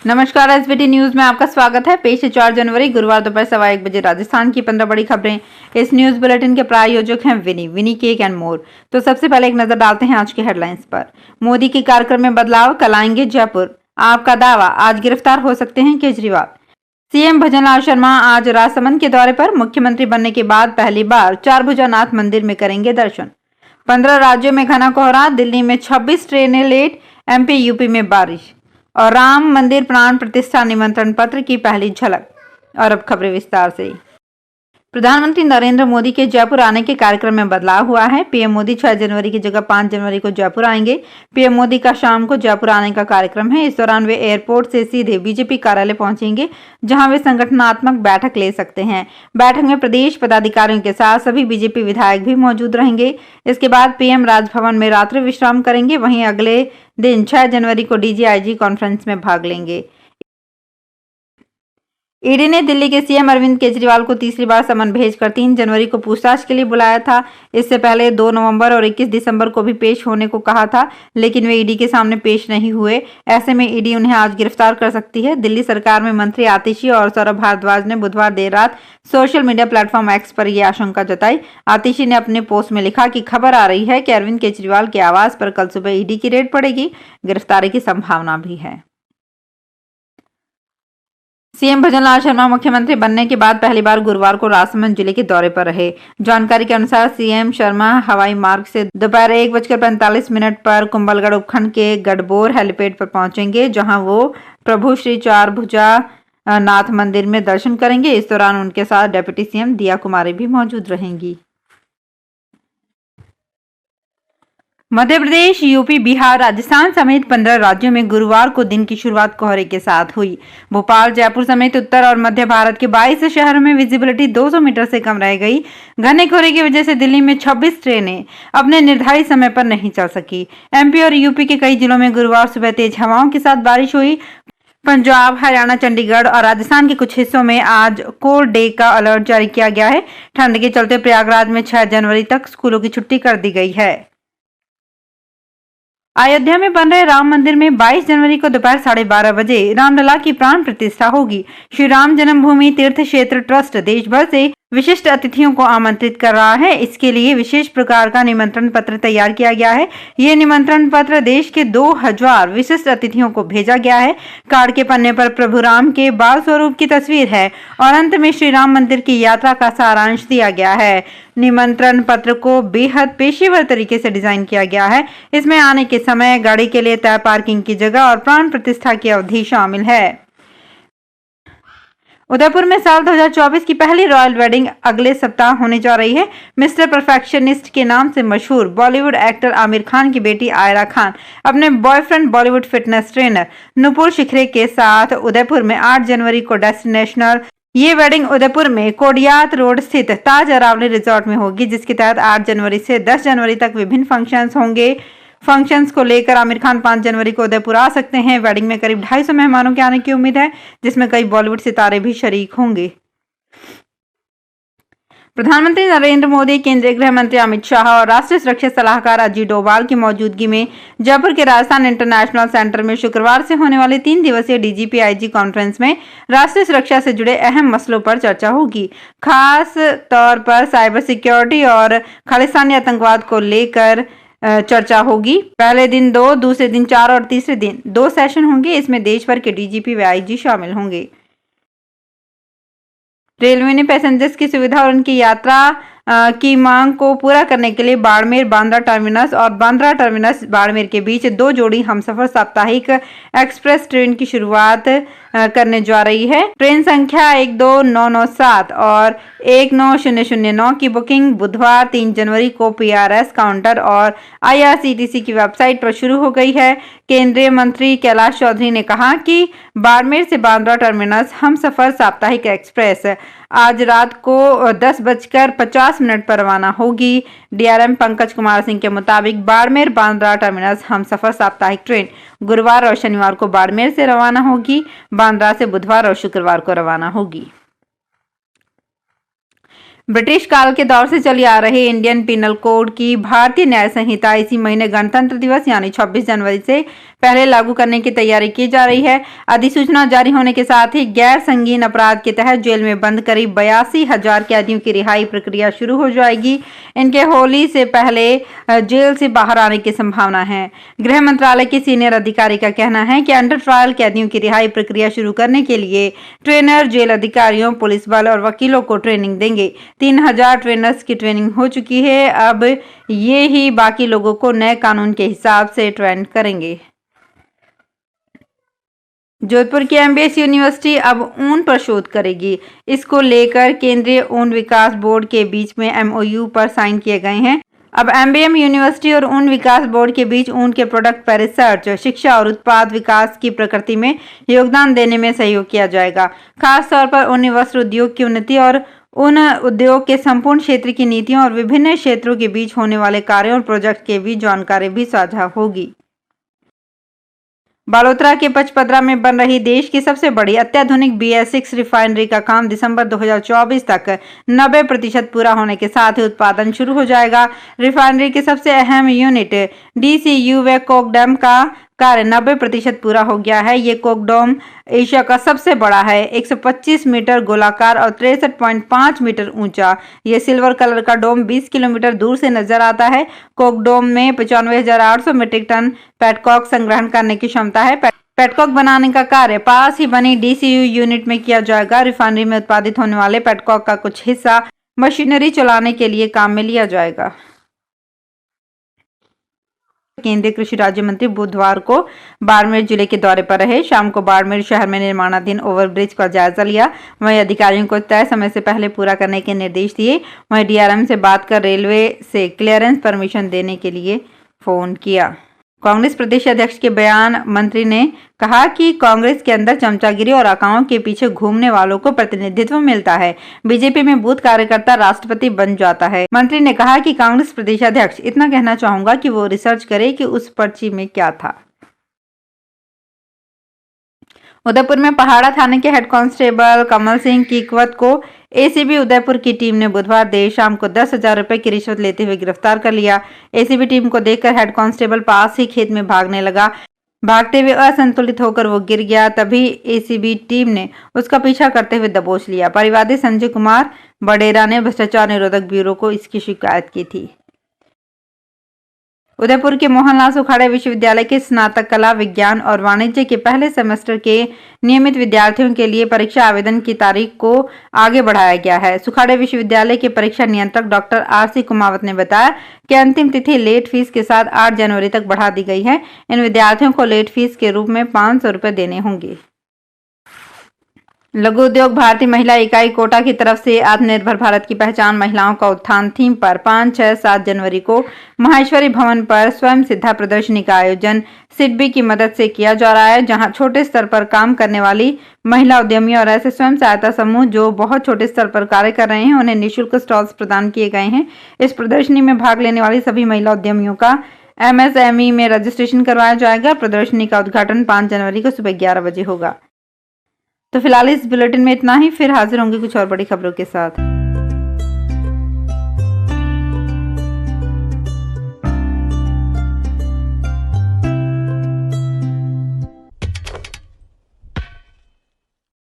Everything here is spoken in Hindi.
नमस्कार, एसबीटी न्यूज में आपका स्वागत है। पेश है 4 जनवरी गुरुवार दोपहर 1:15 बजे राजस्थान की 15 बड़ी खबरें। इस न्यूज बुलेटिन के प्रायोजक हैं विनी केक एंड मोर। तो सबसे पहले एक नजर डालते हैं आज के हेडलाइंस पर। मोदी के कार्यक्रम में बदलाव, कल आएंगे जयपुर। आपका दावा, आज गिरफ्तार हो सकते हैं केजरीवाल। सीएम भजनलाल शर्मा आज राजसमंद के दौरे पर। मुख्यमंत्री बनने के बाद पहली बार चारभुजानाथ मंदिर में करेंगे दर्शन। 15 राज्यों में घना कोहरा, दिल्ली में 26 ट्रेनें लेट, एमपी यूपी में बारिश। और राम मंदिर प्राण प्रतिष्ठा निमंत्रण पत्र की पहली झलक। और अब खबरें विस्तार से। प्रधानमंत्री नरेंद्र मोदी के जयपुर आने के कार्यक्रम में बदलाव हुआ है। पीएम मोदी 6 जनवरी की जगह 5 जनवरी को जयपुर आएंगे। पीएम मोदी का शाम को जयपुर आने का कार्यक्रम है। इस दौरान वे एयरपोर्ट से सीधे बीजेपी कार्यालय पहुंचेंगे, जहां वे संगठनात्मक बैठक ले सकते हैं। बैठक में प्रदेश पदाधिकारियों के साथ सभी बीजेपी विधायक भी मौजूद रहेंगे। इसके बाद पीएम राजभवन में रात्रि विश्राम करेंगे। वहीं अगले दिन 6 जनवरी को डीजीआईजी कॉन्फ्रेंस में भाग लेंगे। ईडी ने दिल्ली के सीएम अरविंद केजरीवाल को तीसरी बार समन भेजकर 3 जनवरी को पूछताछ के लिए बुलाया था। इससे पहले 2 नवंबर और 21 दिसंबर को भी पेश होने को कहा था, लेकिन वे ईडी के सामने पेश नहीं हुए। ऐसे में ईडी उन्हें आज गिरफ्तार कर सकती है। दिल्ली सरकार में मंत्री आतिशी और सौरभ भारद्वाज ने बुधवार देर रात सोशल मीडिया प्लेटफॉर्म एक्स पर यह आशंका जताई। आतिशी ने अपने पोस्ट में लिखा कि खबर आ रही है कि अरविंद केजरीवाल के आवास पर कल सुबह ईडी की रेड पड़ेगी। गिरफ्तारी की संभावना भी है। सीएम भजनलाल शर्मा मुख्यमंत्री बनने के बाद पहली बार गुरुवार को राजसमंद जिले के दौरे पर रहे। जानकारी के अनुसार सीएम शर्मा हवाई मार्ग से दोपहर 1:45 पर कुंभलगढ़ उपखंड के गढ़बोर हेलीपैड पर पहुंचेंगे, जहां वो प्रभु श्री चारभुजा नाथ मंदिर में दर्शन करेंगे। इस दौरान उनके साथ डिप्टी सीएम दिया कुमारी भी मौजूद रहेंगी। मध्य प्रदेश, यूपी, बिहार, राजस्थान समेत 15 राज्यों में गुरुवार को दिन की शुरुआत कोहरे के साथ हुई। भोपाल, जयपुर समेत उत्तर और मध्य भारत के 22 शहरों में विजिबिलिटी 200 मीटर से कम रह गई। घने कोहरे की वजह से दिल्ली में 26 ट्रेनें अपने निर्धारित समय पर नहीं चल सकी। एमपी और यूपी के कई जिलों में गुरुवार सुबह तेज हवाओं के साथ बारिश हुई। पंजाब, हरियाणा, चंडीगढ़ और राजस्थान के कुछ हिस्सों में आज कोल्ड डे का अलर्ट जारी किया गया है। ठंड के चलते प्रयागराज में 6 जनवरी तक स्कूलों की छुट्टी कर दी गई है। अयोध्या में बन रहे राम मंदिर में 22 जनवरी को दोपहर 12:30 बजे रामलला की प्राण प्रतिष्ठा होगी। श्री राम जन्मभूमि तीर्थ क्षेत्र ट्रस्ट देश भर से विशिष्ट अतिथियों को आमंत्रित कर रहा है। इसके लिए विशेष प्रकार का निमंत्रण पत्र तैयार किया गया है। ये निमंत्रण पत्र देश के 2000 विशिष्ट अतिथियों को भेजा गया है। कार्ड के पन्ने पर प्रभु राम के बाल स्वरूप की तस्वीर है और अंत में श्री राम मंदिर की यात्रा का सारांश दिया गया है। निमंत्रण पत्र को बेहद पेशेवर तरीके से डिजाइन किया गया है। इसमें आने के समय, गाड़ी के लिए तय पार्किंग की जगह और प्राण प्रतिष्ठा की अवधि शामिल है। उदयपुर में साल 2024 की पहली रॉयल वेडिंग अगले सप्ताह होने जा रही है। मिस्टर परफेक्शनिस्ट के नाम से मशहूर बॉलीवुड एक्टर आमिर खान की बेटी आयरा खान अपने boyfriend Bollywood fitness trainer Nupur शिखरे के साथ उदयपुर में 8 जनवरी को डेस्टिनेशनल ये वेडिंग उदयपुर में कोडियात रोड स्थित ताज अरावली रिजॉर्ट में होगी, जिसके तहत 8 जनवरी से 10 जनवरी तक विभिन्न फंक्शंस होंगे। फंक्शंस को लेकर आमिर खान 5 जनवरी को उदयपुर आ सकते हैं। वेडिंग में करीब 250 मेहमानों के आने की उम्मीद है, जिसमें कई बॉलीवुड सितारे भी शरीक होंगे। प्रधानमंत्री नरेंद्र मोदी, केंद्रीय गृह मंत्री अमित शाह और राष्ट्रीय सुरक्षा सलाहकार अजीत डोभाल की मौजूदगी में जयपुर के राजस्थान इंटरनेशनल सेंटर में शुक्रवार से होने वाली 3 दिवसीय डीजीपीआईजी कॉन्फ्रेंस में राष्ट्रीय सुरक्षा से जुड़े अहम मसलों पर चर्चा होगी। खास तौर पर साइबर सिक्योरिटी और खालिस्तानी आतंकवाद को लेकर चर्चा होगी। पहले दिन 2, दूसरे दिन 4 और तीसरे दिन 2 सेशन होंगे। इसमें देश भर के डीजीपी व आईजी शामिल होंगे। रेलवे ने पैसेंजर्स की सुविधा और उनकी यात्रा की मांग को पूरा करने के लिए बाड़मेर बांद्रा टर्मिनस और बांद्रा टर्मिनस बाड़मेर के बीच 2 जोड़ी हमसफर साप्ताहिक एक्सप्रेस ट्रेन की शुरुआत करने जा रही है। ट्रेन संख्या 12997 और 19009 की बुकिंग बुधवार 3 जनवरी को पीआरएस काउंटर और आईआरसीटीसी की वेबसाइट पर शुरू हो गई है। केंद्रीय मंत्री कैलाश चौधरी ने कहा कि बाड़मेर से बांद्रा टर्मिनस हमसफर साप्ताहिक एक्सप्रेस आज रात को 10:50 पर रवाना होगी। डीआरएम पंकज कुमार सिंह के मुताबिक बाड़मेर बांद्रा टर्मिनस हमसफर साप्ताहिक ट्रेन गुरुवार और शनिवार को बाड़मेर से रवाना होगी। बांद्रा से बुधवार और शुक्रवार को रवाना होगी। ब्रिटिश काल के दौर से चली आ रही इंडियन पिनल कोड की भारतीय न्याय संहिता इसी महीने गणतंत्र दिवस यानी 26 जनवरी से पहले लागू करने की तैयारी की जा रही है। अधिसूचना जारी होने के साथ ही गैर संगीन अपराध के तहत जेल में बंद करीब 82,000 कैदियों की रिहाई प्रक्रिया शुरू हो जाएगी। इनके होली से पहले जेल से बाहर आने की संभावना है। गृह मंत्रालय के सीनियर अधिकारी का कहना है कि अंडर ट्रायल कैदियों की रिहाई प्रक्रिया शुरू करने के लिए ट्रेनर जेल अधिकारियों, पुलिस बल और वकीलों को ट्रेनिंग देंगे। 3,000 ट्रेनर्स की ट्रेनिंग हो चुकी है। अब ये ही बाकी लोगों को नए कानून के हिसाब से ट्रेन करेंगे। जोधपुर की एमबीएस यूनिवर्सिटी अब ऊन पर शोध करेगी। इसको लेकर केंद्रीय ऊन विकास बोर्ड के बीच में एमओयू पर साइन किए गए हैं। अब एमबीएम यूनिवर्सिटी और ऊन विकास बोर्ड के बीच ऊन के प्रोडक्ट पर रिसर्च, शिक्षा और उत्पाद विकास की प्रकृति में योगदान देने में सहयोग किया जाएगा। खासतौर पर ऊनी वस्त्र उद्योग की उन्नति और उन उद्योग के संपूर्ण क्षेत्र की नीतियों और विभिन्न क्षेत्रों के बीच होने वाले कार्यों और प्रोजेक्ट के बीच जानकारी भी साझा होगी। बालोतरा के पचपदरा में बन रही देश की सबसे बड़ी अत्याधुनिक BS6 रिफाइनरी का काम दिसंबर 2024 तक 90% पूरा होने के साथ ही उत्पादन शुरू हो जाएगा। रिफाइनरी के सबसे अहम यूनिट DCU व कोक डैम का कार्य 90% पूरा हो गया है। ये कोक डैम एशिया का सबसे बड़ा है, 125 मीटर गोलाकार और 63.5 मीटर ऊंचा। ये सिल्वर कलर का डोम 20 किलोमीटर दूर से नजर आता है। कोक डोम में 95,800 मीट्रिक टन पेटकोक संग्रहण करने की क्षमता है। पेटकोक बनाने का कार्य पास ही बनी DCU यूनिट में किया जाएगा। रिफाइनरी में उत्पादित होने वाले पेटकोक का कुछ हिस्सा मशीनरी चलाने के लिए काम में लिया जाएगा। केंद्रीय कृषि राज्य मंत्री बुधवार को बाड़मेर जिले के दौरे पर रहे। शाम को बाड़मेर शहर में निर्माणाधीन ओवरब्रिज का जायजा लिया। वहीं अधिकारियों को तय समय से पहले पूरा करने के निर्देश दिए। वहीं DRM से बात कर रेलवे से क्लियरेंस परमिशन देने के लिए फोन किया। कांग्रेस प्रदेश अध्यक्ष के बयान। मंत्री ने कहा कि कांग्रेस के अंदर चमचागिरी और आकाओं के पीछे घूमने वालों को प्रतिनिधित्व मिलता है। बीजेपी में बूथ कार्यकर्ता राष्ट्रपति बन जाता है। मंत्री ने कहा कि कांग्रेस प्रदेश अध्यक्ष इतना कहना चाहूंगा कि वो रिसर्च करे कि उस पर्ची में क्या था। उदयपुर में पहाड़ा थाने के हेड कांस्टेबल कमल सिंह किकवत को ACB उदयपुर की टीम ने बुधवार देर शाम को 10,000 रुपए की रिश्वत लेते हुए गिरफ्तार कर लिया। ACB टीम को देखकर हेड कांस्टेबल पास ही खेत में भागने लगा। भागते हुए असंतुलित होकर वो गिर गया। तभी ACB टीम ने उसका पीछा करते हुए दबोच लिया। परिवादी संजय कुमार बडेरा ने भ्रष्टाचार निरोधक ब्यूरो को इसकी शिकायत की थी। उदयपुर के मोहनलाल सुखाड़े विश्वविद्यालय के स्नातक कला, विज्ञान और वाणिज्य के पहले सेमेस्टर के नियमित विद्यार्थियों के लिए परीक्षा आवेदन की तारीख को आगे बढ़ाया गया है। सुखाड़े विश्वविद्यालय के परीक्षा नियंत्रक डॉक्टर RC कुमावत ने बताया कि अंतिम तिथि लेट फीस के साथ 8 जनवरी तक बढ़ा दी गई है। इन विद्यार्थियों को लेट फीस के रूप में 500 रुपए देने होंगे। लघु उद्योग भारतीय महिला इकाई कोटा की तरफ से आत्मनिर्भर भारत की पहचान महिलाओं का उत्थान थीम पर 5, 6, 7 जनवरी को माहेश्वरी भवन पर स्वयं सिद्धा प्रदर्शनी का आयोजन सिडबी की मदद से किया जा रहा है, जहां छोटे स्तर पर काम करने वाली महिला उद्यमी और ऐसे स्वयं सहायता समूह जो बहुत छोटे स्तर पर कार्य कर रहे हैं उन्हें निःशुल्क स्टॉल्स प्रदान किए गए हैं। इस प्रदर्शनी में भाग लेने वाली सभी महिला उद्यमियों का MSME में रजिस्ट्रेशन करवाया जाएगा। प्रदर्शनी का उद्घाटन 5 जनवरी को सुबह 11 बजे होगा। तो फिलहाल इस बुलेटिन में इतना ही। फिर हाजिर होंगे कुछ और बड़ी खबरों के साथ।